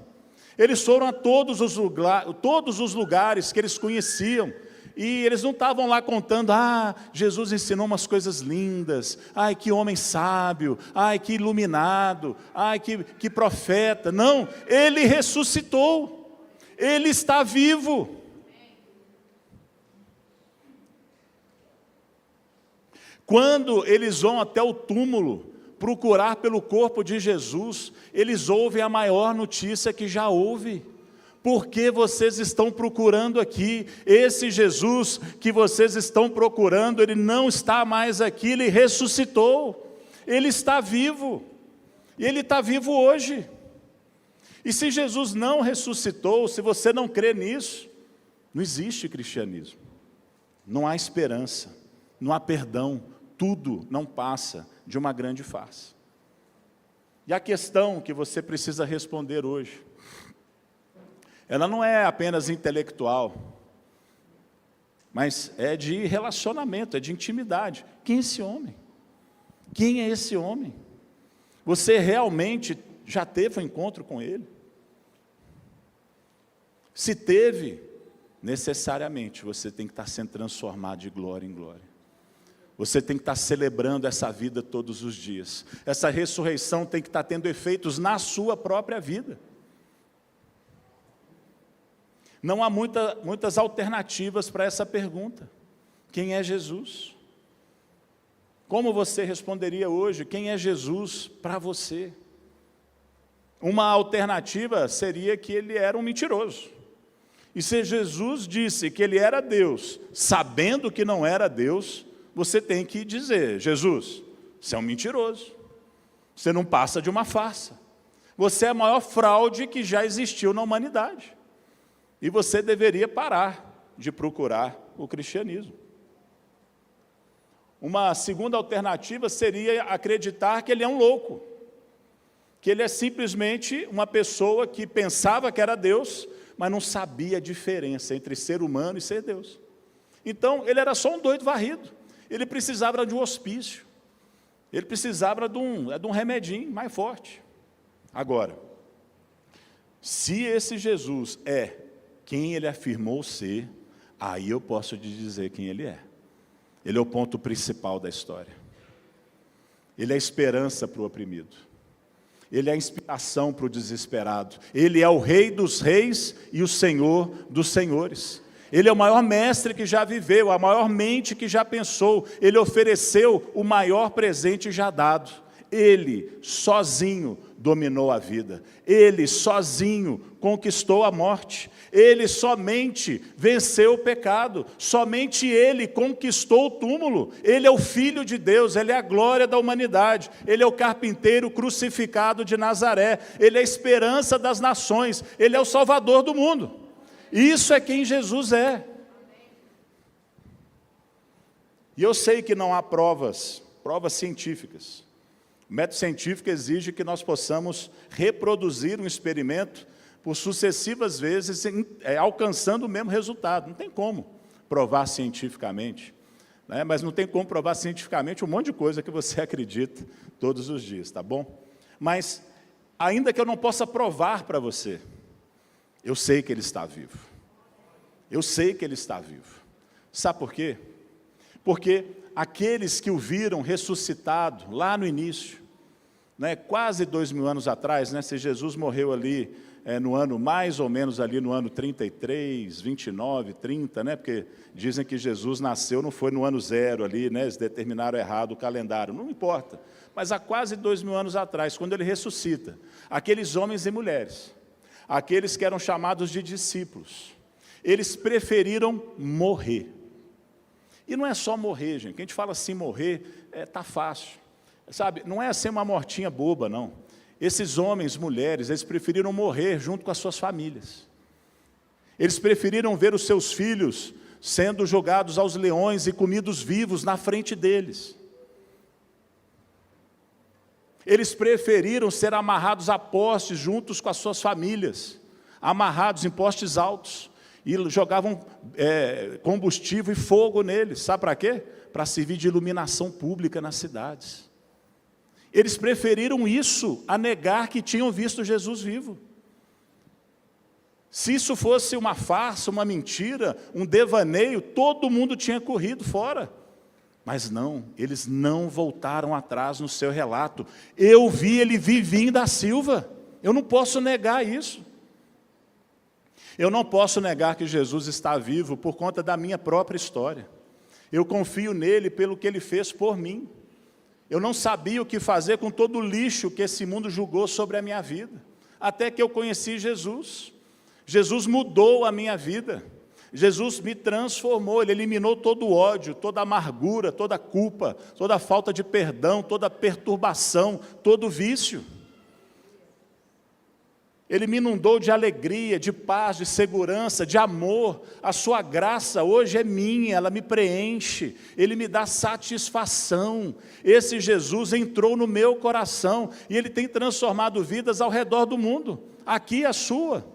Eles foram a todos os lugares que eles conheciam, e eles não estavam lá contando, Jesus ensinou umas coisas lindas, que homem sábio, que iluminado, que profeta. Não, ele ressuscitou, ele está vivo. Quando eles vão até o túmulo procurar pelo corpo de Jesus, eles ouvem a maior notícia que já houve. Por que vocês estão procurando aqui? Esse Jesus que vocês estão procurando, ele não está mais aqui, ele ressuscitou. Ele está vivo. E ele está vivo hoje. E se Jesus não ressuscitou, se você não crê nisso, não existe cristianismo. Não há esperança, não há perdão, tudo não passa de uma grande farsa. E a questão que você precisa responder hoje, ela não é apenas intelectual, mas é de relacionamento, é de intimidade. Quem é esse homem? Quem é esse homem? Você realmente já teve um encontro com ele? Se teve, necessariamente você tem que estar sendo transformado de glória em glória. Você tem que estar celebrando essa vida todos os dias. Essa ressurreição tem que estar tendo efeitos na sua própria vida. Não há muitas alternativas para essa pergunta. Quem é Jesus? Como você responderia hoje? Quem é Jesus para você? Uma alternativa seria que ele era um mentiroso. E se Jesus disse que ele era Deus, sabendo que não era Deus, você tem que dizer, Jesus, você é um mentiroso. Você não passa de uma farsa. Você é a maior fraude que já existiu na humanidade. E você deveria parar de procurar o cristianismo. Uma segunda alternativa seria acreditar que ele é um louco, que ele é simplesmente uma pessoa que pensava que era Deus, mas não sabia a diferença entre ser humano e ser Deus. Então, ele era só um doido varrido, ele precisava de um hospício, ele precisava de um remedinho mais forte. Agora, se esse Jesus é quem ele afirmou ser, aí eu posso te dizer quem ele é. Ele é o ponto principal da história. Ele é a esperança para o oprimido. Ele é a inspiração para o desesperado. Ele é o Rei dos reis e o Senhor dos senhores. Ele é o maior mestre que já viveu, a maior mente que já pensou. Ele ofereceu o maior presente já dado. Ele sozinho dominou a vida. Ele sozinho conquistou a morte. Ele somente venceu o pecado. Somente Ele conquistou o túmulo. Ele é o Filho de Deus, Ele é a glória da humanidade. Ele é o carpinteiro crucificado de Nazaré. Ele é a esperança das nações. Ele é o Salvador do mundo. Isso é quem Jesus é. E eu sei que não há provas científicas. O método científico exige que nós possamos reproduzir um experimento por sucessivas vezes, alcançando o mesmo resultado. Não tem como provar cientificamente, né? Mas não tem como provar cientificamente um monte de coisa que você acredita todos os dias, tá bom? Mas, ainda que eu não possa provar para você, eu sei que Ele está vivo. Eu sei que Ele está vivo. Sabe por quê? Porque aqueles que o viram ressuscitado lá no início, né, quase 2000 anos atrás, né, se Jesus morreu ali no ano, mais ou menos ali no ano 33, 29, 30, né, porque dizem que Jesus nasceu, não foi no ano 0 ali, né, eles determinaram errado o calendário, não importa, mas há quase 2000 anos atrás, quando Ele ressuscita, aqueles homens e mulheres, aqueles que eram chamados de discípulos, eles preferiram morrer. E não é só morrer, gente, que a gente fala assim, morrer, tá fácil. Sabe, não é assim uma mortinha boba, não. Esses homens, mulheres, eles preferiram morrer junto com as suas famílias. Eles preferiram ver os seus filhos sendo jogados aos leões e comidos vivos na frente deles. Eles preferiram ser amarrados a postes juntos com as suas famílias, amarrados em postes altos, e jogavam combustível e fogo neles. Sabe para quê? Para servir de iluminação pública nas cidades. Eles preferiram isso a negar que tinham visto Jesus vivo. Se isso fosse uma farsa, uma mentira, um devaneio, todo mundo tinha corrido fora. Mas não, eles não voltaram atrás no seu relato. Eu vi ele vivinho da Silva. Eu não posso negar isso. Eu não posso negar que Jesus está vivo por conta da minha própria história. Eu confio nele pelo que ele fez por mim. Eu não sabia o que fazer com todo o lixo que esse mundo julgou sobre a minha vida. Até que eu conheci Jesus. Jesus mudou a minha vida. Jesus me transformou, Ele eliminou todo o ódio, toda a amargura, toda a culpa, toda a falta de perdão, toda a perturbação, todo o vício. Ele me inundou de alegria, de paz, de segurança, de amor. A sua graça hoje é minha, ela me preenche, Ele me dá satisfação. Esse Jesus entrou no meu coração e Ele tem transformado vidas ao redor do mundo. Aqui é a sua.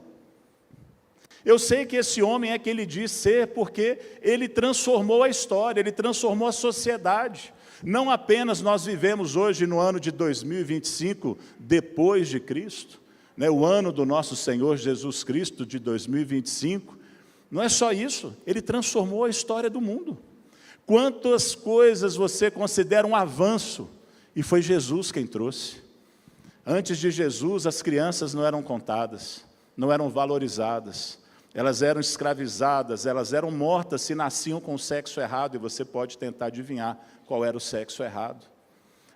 Eu sei que esse homem é quem Ele diz ser, porque Ele transformou a história, Ele transformou a sociedade. Não apenas nós vivemos hoje no ano de 2025, depois de Cristo, o ano do nosso Senhor Jesus Cristo de 2025, não é só isso, Ele transformou a história do mundo. Quantas coisas você considera um avanço, e foi Jesus quem trouxe. Antes de Jesus, as crianças não eram contadas, não eram valorizadas, elas eram escravizadas, elas eram mortas se nasciam com o sexo errado, e você pode tentar adivinhar qual era o sexo errado.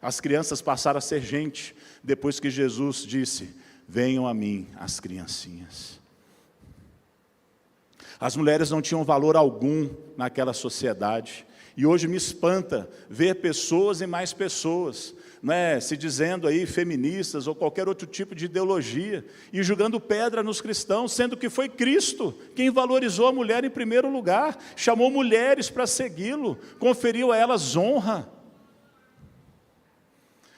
As crianças passaram a ser gente, depois que Jesus disse: venham a mim as criancinhas. As mulheres não tinham valor algum naquela sociedade. E hoje me espanta ver pessoas e mais pessoas, se dizendo aí feministas ou qualquer outro tipo de ideologia, e jogando pedra nos cristãos, sendo que foi Cristo quem valorizou a mulher em primeiro lugar, chamou mulheres para segui-lo, conferiu a elas honra.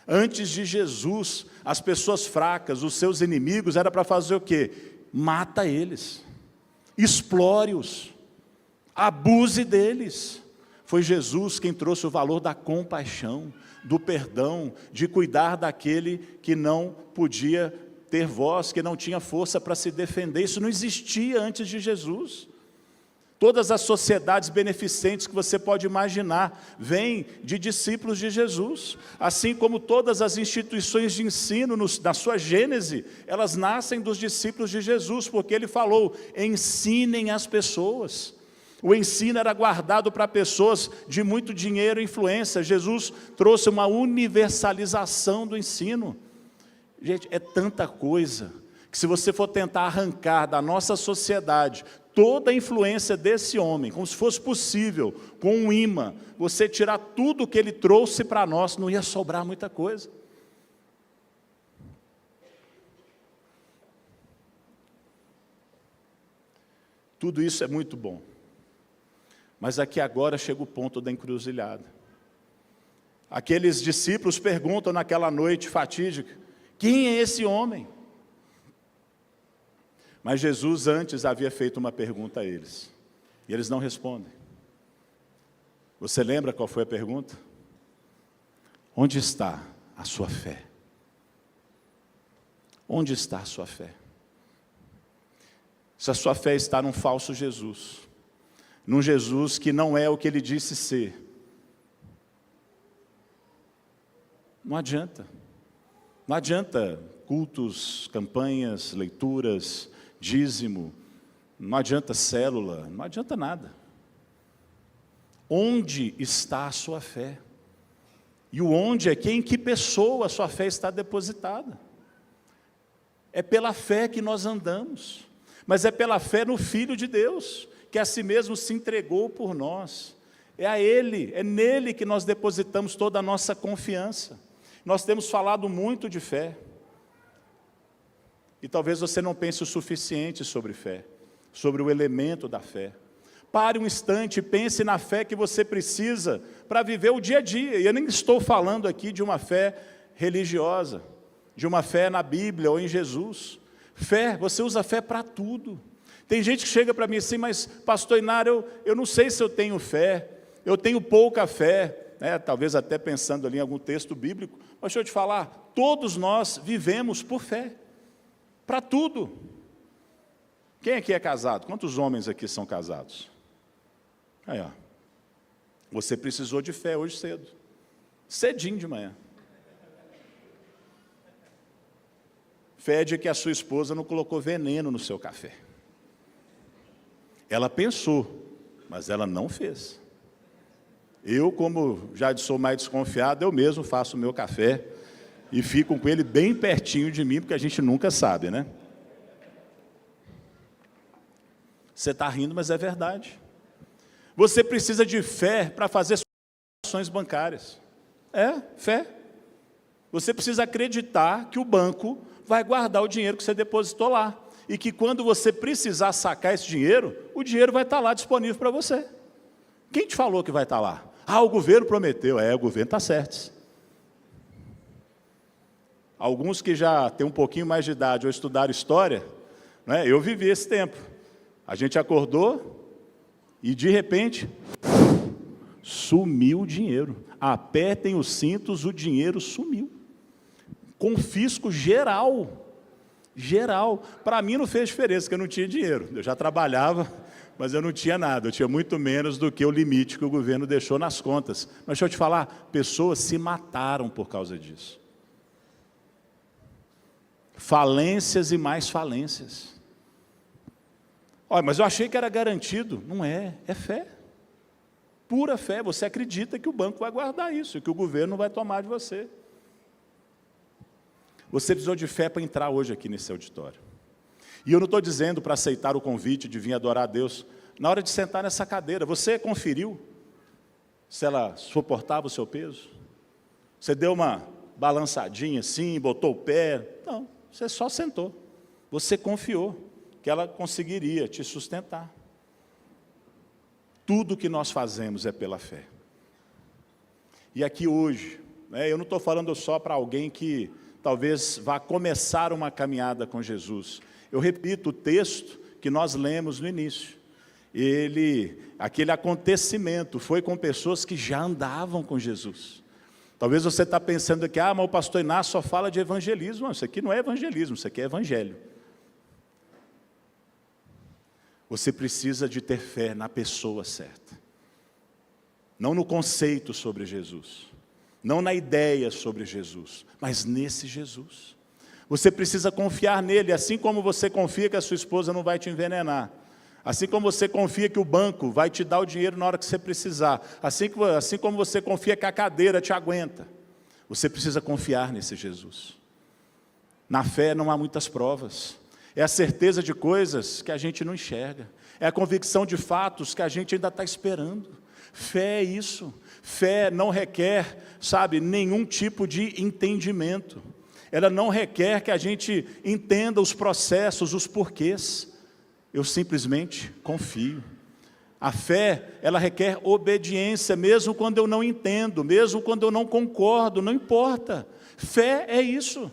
Antes de Jesus, as pessoas fracas, os seus inimigos, era para fazer o quê? Mata eles, explore-os, abuse deles. Foi Jesus quem trouxe o valor da compaixão, do perdão, de cuidar daquele que não podia ter voz, que não tinha força para se defender. Isso não existia antes de Jesus. Todas as sociedades beneficentes que você pode imaginar vêm de discípulos de Jesus. Assim como todas as instituições de ensino, na sua gênese, elas nascem dos discípulos de Jesus, porque Ele falou: ensinem as pessoas. O ensino era guardado para pessoas de muito dinheiro e influência. Jesus trouxe uma universalização do ensino. Gente, é tanta coisa, que se você for tentar arrancar da nossa sociedade toda a influência desse homem, como se fosse possível, com um imã, você tirar tudo que ele trouxe para nós, não ia sobrar muita coisa. Tudo isso é muito bom. Mas aqui agora chega o ponto da encruzilhada. Aqueles discípulos perguntam naquela noite fatídica, quem é esse homem? Mas Jesus antes havia feito uma pergunta a eles, e eles não respondem. Você lembra qual foi a pergunta? Onde está a sua fé? Onde está a sua fé? Se a sua fé está num falso Jesus, num Jesus que não é o que ele disse ser, não adianta. Não adianta cultos, campanhas, leituras, dízimo, não adianta célula, não adianta nada. Onde está a sua fé? E o onde é que em que pessoa a sua fé está depositada? É pela fé que nós andamos, mas é pela fé no Filho de Deus, que a si mesmo se entregou por nós. É a Ele, é nele que nós depositamos toda a nossa confiança. Nós temos falado muito de fé, e talvez você não pense o suficiente sobre fé, sobre o elemento da fé. Pare um instante e pense na fé que você precisa para viver o dia a dia. E eu nem estou falando aqui de uma fé religiosa, de uma fé na Bíblia ou em Jesus. Fé, você usa fé para tudo. Tem gente que chega para mim assim, mas pastor Inário, eu não sei se eu tenho fé, eu tenho pouca fé, né? Talvez até pensando ali em algum texto bíblico, mas deixa eu te falar, todos nós vivemos por fé, para tudo. Quem aqui é casado? Quantos homens aqui são casados? Aí, ó. Você precisou de fé hoje cedo, cedinho de manhã. Fé de que a sua esposa não colocou veneno no seu café. Ela pensou, mas ela não fez. Eu, como já sou mais desconfiado, eu mesmo faço o meu café e fico com ele bem pertinho de mim, porque a gente nunca sabe, né? Você está rindo, mas é verdade. Você precisa de fé para fazer ações bancárias. É, fé. Você precisa acreditar que o banco vai guardar o dinheiro que você depositou lá. E que quando você precisar sacar esse dinheiro, o dinheiro vai estar lá disponível para você. Quem te falou que vai estar lá? Ah, o governo prometeu. É, o governo está certo. Alguns que já têm um pouquinho mais de idade ou estudaram história, né, eu vivi esse tempo. A gente acordou e de repente sumiu o dinheiro. Apertem os cintos, o dinheiro sumiu. Confisco geral. Geral. Para mim não fez diferença, porque eu não tinha dinheiro. Eu já trabalhava, mas eu não tinha nada. Eu tinha muito menos do que o limite que o governo deixou nas contas. Mas deixa eu te falar, pessoas se mataram por causa disso. Falências e mais falências. Olha, mas eu achei que era garantido. Não é, é fé. Pura fé. Você acredita que o banco vai guardar isso, que o governo não vai tomar de você. Você precisou de fé para entrar hoje aqui nesse auditório. E eu não estou dizendo para aceitar o convite de vir adorar a Deus. Na hora de sentar nessa cadeira, você conferiu se ela suportava o seu peso? Você deu uma balançadinha assim, botou o pé? Não, você só sentou. Você confiou que ela conseguiria te sustentar. Tudo que nós fazemos é pela fé. E aqui hoje, né, eu não estou falando só para alguém que talvez vá começar uma caminhada com Jesus. Eu repito o texto que nós lemos no início. Aquele acontecimento foi com pessoas que já andavam com Jesus. Talvez você está pensando aqui, mas o pastor Inácio só fala de evangelismo. Não, isso aqui não é evangelismo, isso aqui é evangelho. Você precisa de ter fé na pessoa certa. Não no conceito sobre Jesus. Não na ideia sobre Jesus, mas nesse Jesus. Você precisa confiar nele, assim como você confia que a sua esposa não vai te envenenar. Assim como você confia que o banco vai te dar o dinheiro na hora que você precisar, assim como você confia que a cadeira te aguenta, você precisa confiar nesse Jesus. Na fé não há muitas provas, é a certeza de coisas que a gente não enxerga, é a convicção de fatos que a gente ainda está esperando. Fé é isso, fé não requer, nenhum tipo de entendimento, ela não requer que a gente entenda os processos, os porquês. Eu simplesmente confio. A fé, ela requer obediência, mesmo quando eu não entendo, mesmo quando eu não concordo, não importa. Fé é isso.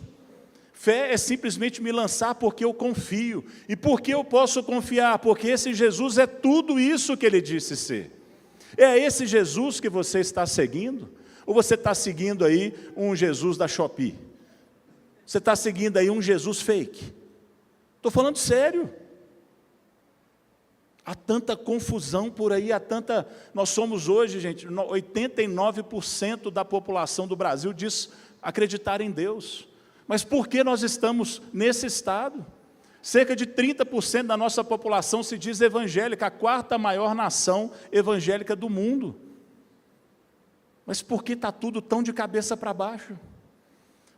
Fé é simplesmente me lançar porque eu confio. E por que eu posso confiar? Porque esse Jesus é tudo isso que Ele disse ser. É esse Jesus que você está seguindo? Ou você está seguindo aí um Jesus da Shopee? Você está seguindo aí um Jesus fake? Estou falando sério. Há tanta confusão por aí, nós somos hoje, gente, 89% da população do Brasil diz acreditar em Deus. Mas por que nós estamos nesse estado? Cerca de 30% da nossa população se diz evangélica, a quarta maior nação evangélica do mundo. Mas por que está tudo tão de cabeça para baixo?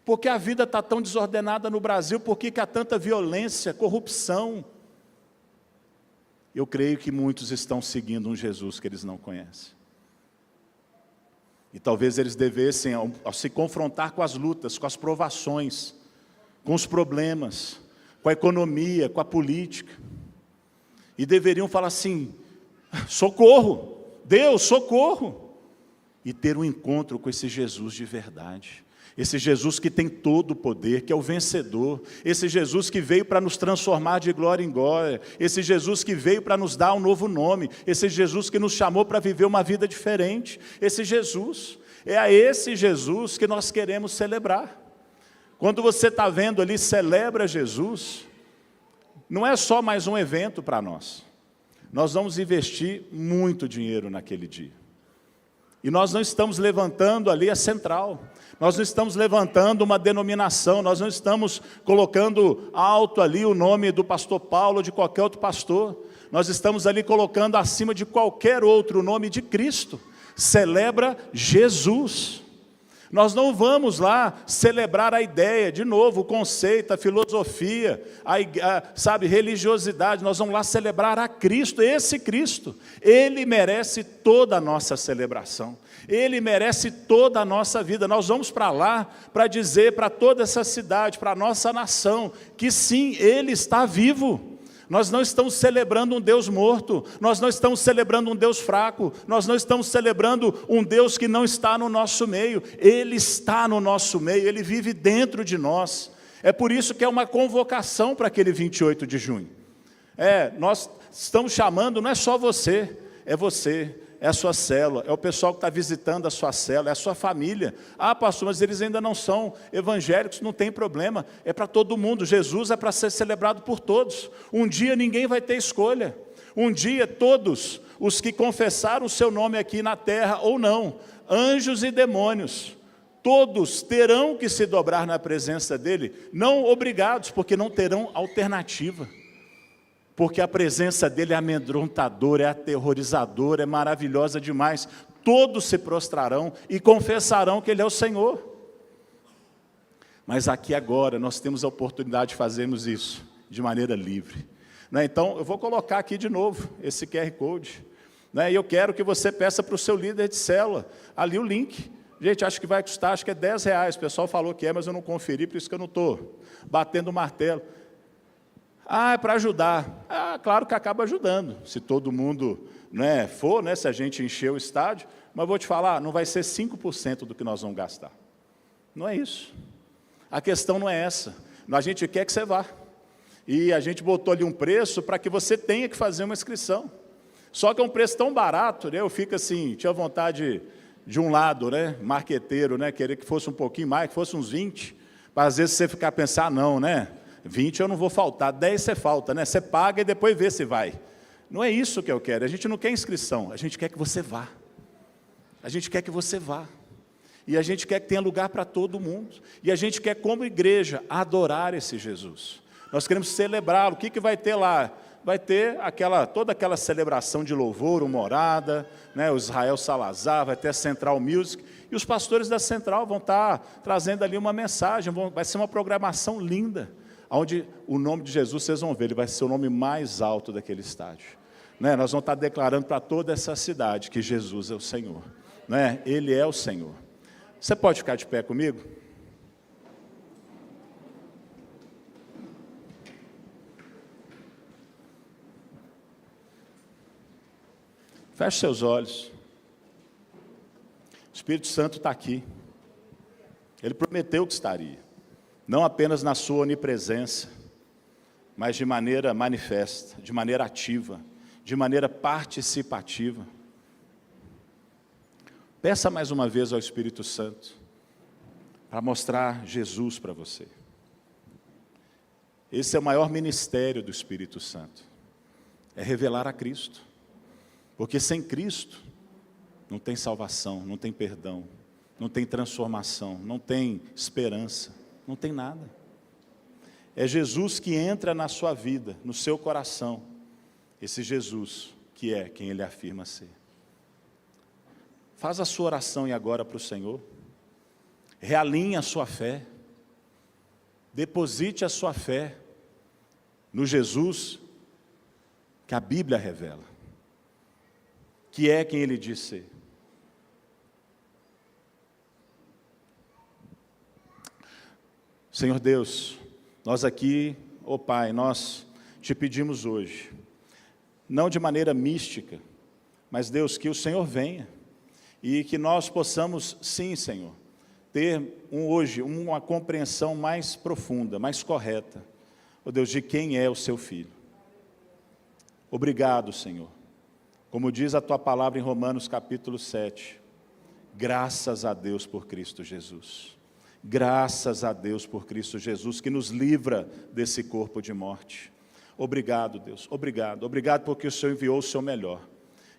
Por que a vida está tão desordenada no Brasil? Por que há tanta violência, corrupção? Eu creio que muitos estão seguindo um Jesus que eles não conhecem. E talvez eles devessem, ao se confrontar com as lutas, com as provações, com os problemas, com a economia, com a política, e deveriam falar assim: socorro, Deus, socorro, e ter um encontro com esse Jesus de verdade. Esse Jesus que tem todo o poder, que é o vencedor, esse Jesus que veio para nos transformar de glória em glória, esse Jesus que veio para nos dar um novo nome, esse Jesus que nos chamou para viver uma vida diferente, esse Jesus, é a esse Jesus que nós queremos celebrar. Quando você está vendo ali, celebra Jesus, não é só mais um evento para nós, nós vamos investir muito dinheiro naquele dia. E nós não estamos levantando ali a central, nós não estamos levantando uma denominação, nós não estamos colocando alto ali o nome do pastor Paulo ou de qualquer outro pastor, nós estamos ali colocando acima de qualquer outro o nome de Cristo. Celebra Jesus. Nós não vamos lá celebrar a ideia, de novo, o conceito, a filosofia, religiosidade. Nós vamos lá celebrar a Cristo, esse Cristo. Ele merece toda a nossa celebração. Ele merece toda a nossa vida. Nós vamos para lá para dizer para toda essa cidade, para a nossa nação, que sim, Ele está vivo. Nós não estamos celebrando um Deus morto, nós não estamos celebrando um Deus fraco, nós não estamos celebrando um Deus que não está no nosso meio. Ele está no nosso meio, Ele vive dentro de nós. É por isso que é uma convocação para aquele 28 de junho. Nós estamos chamando, não é só você, é você, é a sua célula, é o pessoal que está visitando a sua célula, é a sua família. Ah, pastor, mas eles ainda não são evangélicos, não tem problema, é para todo mundo. Jesus é para ser celebrado por todos. Um dia ninguém vai ter escolha. Um dia todos os que confessaram o seu nome aqui na terra ou não, anjos e demônios, todos terão que se dobrar na presença dele, não obrigados, porque não terão alternativa. Porque a presença dele é amedrontadora, é aterrorizadora, é maravilhosa demais. Todos se prostrarão e confessarão que Ele é o Senhor. Mas aqui agora nós temos a oportunidade de fazermos isso de maneira livre. Então eu vou colocar aqui de novo esse QR Code. E eu quero que você peça para o seu líder de célula ali o link. Gente, acho que vai custar, acho que é R$10. O pessoal falou que é, mas eu não conferi, por isso que eu não estou batendo o martelo. Ah, é para ajudar. Ah, claro que acaba ajudando, se todo mundo for, se a gente encher o estádio, mas vou te falar, não vai ser 5% do que nós vamos gastar. Não é isso. A questão não é essa. A gente quer que você vá. E a gente botou ali um preço para que você tenha que fazer uma inscrição. Só que é um preço tão barato, eu fico assim, tinha vontade de um lado, marqueteiro, querer que fosse um pouquinho mais, que fosse uns 20, para às vezes você ficar pensando, não, 20 eu não vou faltar, 10 você falta, você paga e depois vê se vai. Não é isso que eu quero, a gente não quer inscrição, a gente quer que você vá. A gente quer que você vá. E a gente quer que tenha lugar para todo mundo. E a gente quer, como igreja, adorar esse Jesus. Nós queremos celebrá-lo. O que vai ter lá? vai ter toda aquela celebração de louvor, humorada, né, o Israel Salazar, vai ter a Central Music, e os pastores da Central vão estar trazendo ali uma mensagem, vai ser uma programação linda, onde o nome de Jesus, vocês vão ver, ele vai ser o nome mais alto daquele estádio. Né, nós vamos estar declarando para toda essa cidade que Jesus é o Senhor. Né, Ele é o Senhor. Você pode ficar de pé comigo? Feche seus olhos. O Espírito Santo está aqui. Ele prometeu que estaria. Não apenas na sua onipresença, mas de maneira manifesta, de maneira ativa, de maneira participativa. Peça mais uma vez ao Espírito Santo para mostrar Jesus para você. Esse é o maior ministério do Espírito Santo. É revelar a Cristo. Porque sem Cristo não tem salvação, não tem perdão, não tem transformação, não tem esperança, não tem nada. É Jesus que entra na sua vida, no seu coração. Esse Jesus que é quem Ele afirma ser. Faz a sua oração e agora para o Senhor. Realinhe a sua fé. Deposite a sua fé no Jesus que a Bíblia revela. Que é quem Ele diz ser. Senhor Deus, nós aqui, ó Pai, nós te pedimos hoje, não de maneira mística, mas Deus, que o Senhor venha, e que nós possamos, sim Senhor, ter hoje uma compreensão mais profunda, mais correta, ó Deus, de quem é o seu Filho. Obrigado, Senhor. Como diz a Tua palavra em Romanos capítulo 7, graças a Deus por Cristo Jesus. Graças a Deus por Cristo Jesus, que nos livra desse corpo de morte. Obrigado, Deus, obrigado. Obrigado porque o Senhor enviou o seu melhor.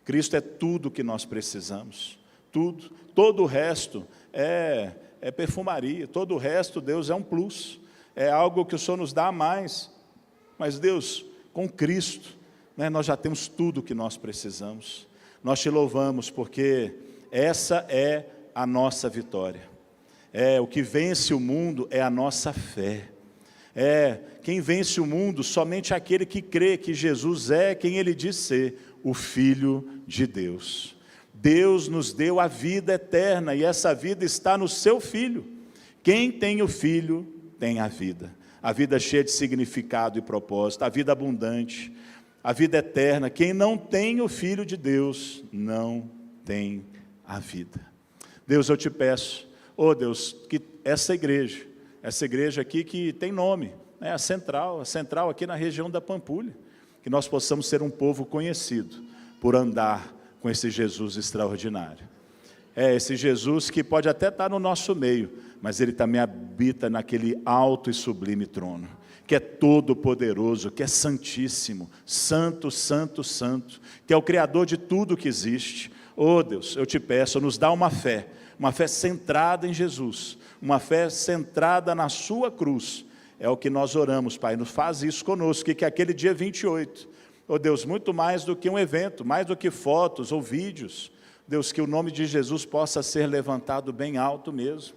Cristo é tudo que nós precisamos. Tudo. Todo o resto é perfumaria. Todo o resto, Deus, é um plus. É algo que o Senhor nos dá a mais. Mas, Deus, com Cristo, nós já temos tudo o que nós precisamos. Nós te louvamos porque essa é a nossa vitória. O que vence o mundo é a nossa fé. Quem vence o mundo, somente aquele que crê que Jesus é quem Ele diz ser, o Filho de Deus. Deus nos deu a vida eterna e essa vida está no seu Filho. Quem tem o Filho tem a vida cheia de significado e propósito, a vida abundante, a vida eterna. Quem não tem o Filho de Deus, não tem a vida. Deus, eu te peço, Deus, que essa igreja aqui que tem nome, a central aqui na região da Pampulha, que nós possamos ser um povo conhecido por andar com esse Jesus extraordinário. Esse Jesus que pode até estar no nosso meio, mas Ele também habita naquele alto e sublime trono, que é todo poderoso, que é santíssimo, santo, santo, santo, que é o Criador de tudo que existe. Deus, eu te peço, nos dá uma fé centrada em Jesus, uma fé centrada na sua cruz. É o que nós oramos, Pai, nos faz isso conosco, que aquele dia 28, Deus, muito mais do que um evento, mais do que fotos ou vídeos, Deus, que o nome de Jesus possa ser levantado bem alto mesmo.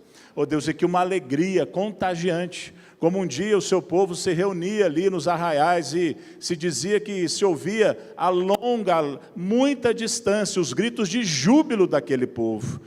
Deus, e que uma alegria contagiante, como um dia o seu povo se reunia ali nos arraiais e se dizia que se ouvia a muita distância, os gritos de júbilo daquele povo.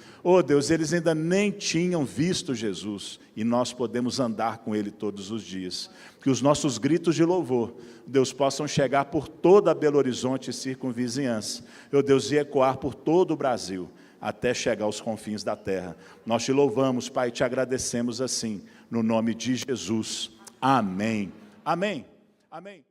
Deus, eles ainda nem tinham visto Jesus e nós podemos andar com Ele todos os dias. Que os nossos gritos de louvor, Deus, possam chegar por toda Belo Horizonte e circunvizinhança. Deus, e ecoar por todo o Brasil, até chegar aos confins da terra. Nós te louvamos, Pai, e te agradecemos assim, no nome de Jesus. Amém. Amém. Amém.